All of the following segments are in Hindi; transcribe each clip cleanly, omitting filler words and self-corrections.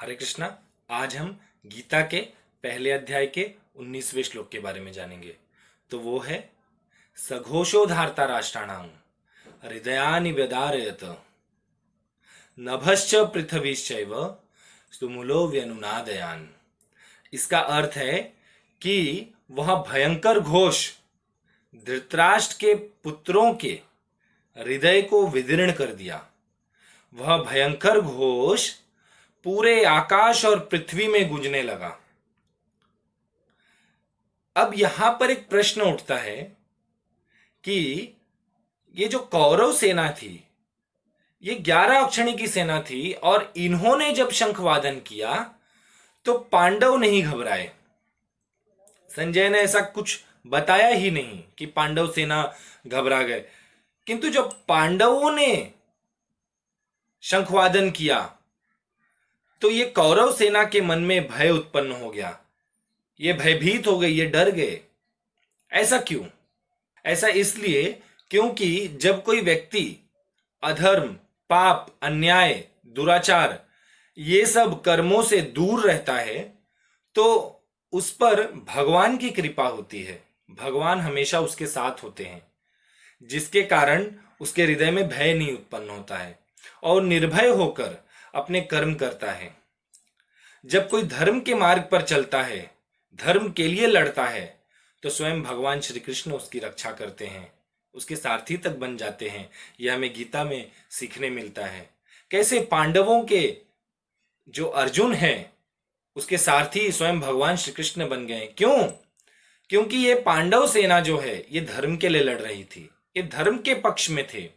हरे कृष्णा। आज हम गीता के पहले अध्याय के 19वें श्लोक के बारे में जानेंगे। तो वो है सघोषो धार्ता राष्ट्राणाम हृदयानि व्यदारयत नभश्च पृथ्वीश्चैव स्तुमुलो व्यनुनादयान। इसका अर्थ है कि वह भयंकर घोष धृतराष्ट्र के पुत्रों के हृदय को विदीर्ण कर दिया। वह भयंकर घोष पूरे आकाश और पृथ्वी में गूंजने लगा। अब यहां पर एक प्रश्न उठता है कि ये जो कौरव सेना थी, ये 11 अक्षणी की सेना थी और इन्होंने जब शंखवादन किया तो पांडव नहीं घबराए। संजय ने ऐसा कुछ बताया ही नहीं कि पांडव सेना घबरा गए, किंतु जब पांडवों ने शंखवादन किया तो ये कौरव सेना के मन में भय उत्पन्न हो गया। ये भयभीत हो गए, ये डर गए। ऐसा क्यों? ऐसा इसलिए क्योंकि जब कोई व्यक्ति अधर्म, पाप, अन्याय, दुराचार ये सब कर्मों से दूर रहता है तो उस पर भगवान की कृपा होती है। भगवान हमेशा उसके साथ होते हैं, जिसके कारण उसके हृदय में भय नहीं उत्पन्न होता है और निर्भय होकर अपने कर्म करता है। जब कोई धर्म के मार्ग पर चलता है, धर्म के लिए लड़ता है, तो स्वयं भगवान श्री कृष्ण उसकी रक्षा करते हैं, उसके सारथी तक बन जाते हैं। यह हमें गीता में सीखने मिलता है। कैसे पांडवों के जो अर्जुन है उसके सारथी स्वयं भगवान श्री कृष्ण बन गए। क्यों? क्योंकि ये पांडव सेना जो है ये धर्म के लिए लड़ रही थी, ये धर्म के पक्ष में थे।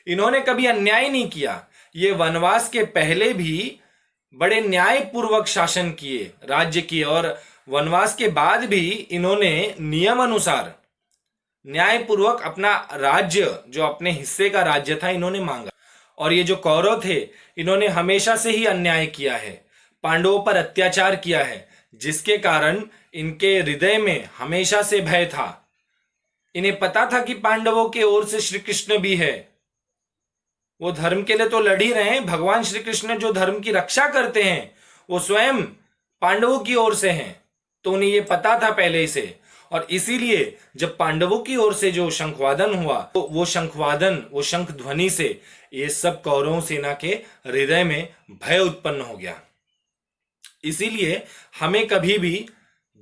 इन्होंने कभी अन्याय नहीं किया। ये वनवास के पहले भी बड़े न्यायपूर्वक शासन किए, राज्य किए, और वनवास के बाद भी इन्होंने नियम अनुसार न्यायपूर्वक अपना राज्य, जो अपने हिस्से का राज्य था, इन्होंने मांगा। और ये जो कौरव थे इन्होंने हमेशा से ही अन्याय किया है, पांडवों पर अत्याचार किया है, जिसके कारण इनके हृदय में हमेशा से भय था। इन्हें पता था कि पांडवों के ओर से श्री कृष्ण भी है, वो धर्म के लिए तो लड़ ही रहे हैं। भगवान श्री कृष्ण जो धर्म की रक्षा करते हैं वो स्वयं पांडवों की ओर से हैं, तो उन्हें ये पता था पहले ही से। और इसीलिए जब पांडवों की ओर से जो शंखवादन हुआ तो वो शंखवादन, वो शंख ध्वनि से ये सब कौरव सेना के हृदय में भय उत्पन्न हो गया। इसीलिए हमें कभी भी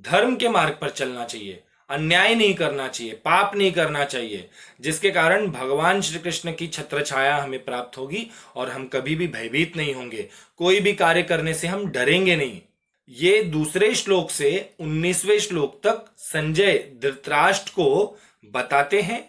धर्म के मार्ग पर चलना चाहिए, अन्याय नहीं करना चाहिए, पाप नहीं करना चाहिए, जिसके कारण भगवान श्री कृष्ण की छत्र छाया हमें प्राप्त होगी और हम कभी भी भयभीत नहीं होंगे। कोई भी कार्य करने से हम डरेंगे नहीं। ये दूसरे श्लोक से 19वें श्लोक तक संजय धृतराष्ट्र को बताते हैं।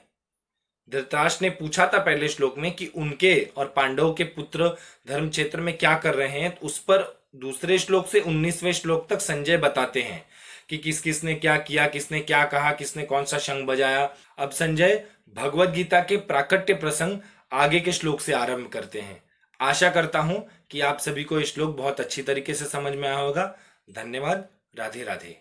धृतराष्ट्र ने पूछा था पहले श्लोक में कि उनके और पांडवों के पुत्र धर्म क्षेत्र में क्या कर रहे हैं, तो उस पर दूसरे श्लोक से 19वें श्लोक तक संजय बताते हैं कि किस किसने क्या किया, किसने क्या कहा, किसने कौन सा शंख बजाया। अब संजय भगवत गीता के प्राकट्य प्रसंग आगे के श्लोक से आरंभ करते हैं। आशा करता हूं कि आप सभी को ये श्लोक बहुत अच्छी तरीके से समझ में आया होगा। धन्यवाद। राधे राधे।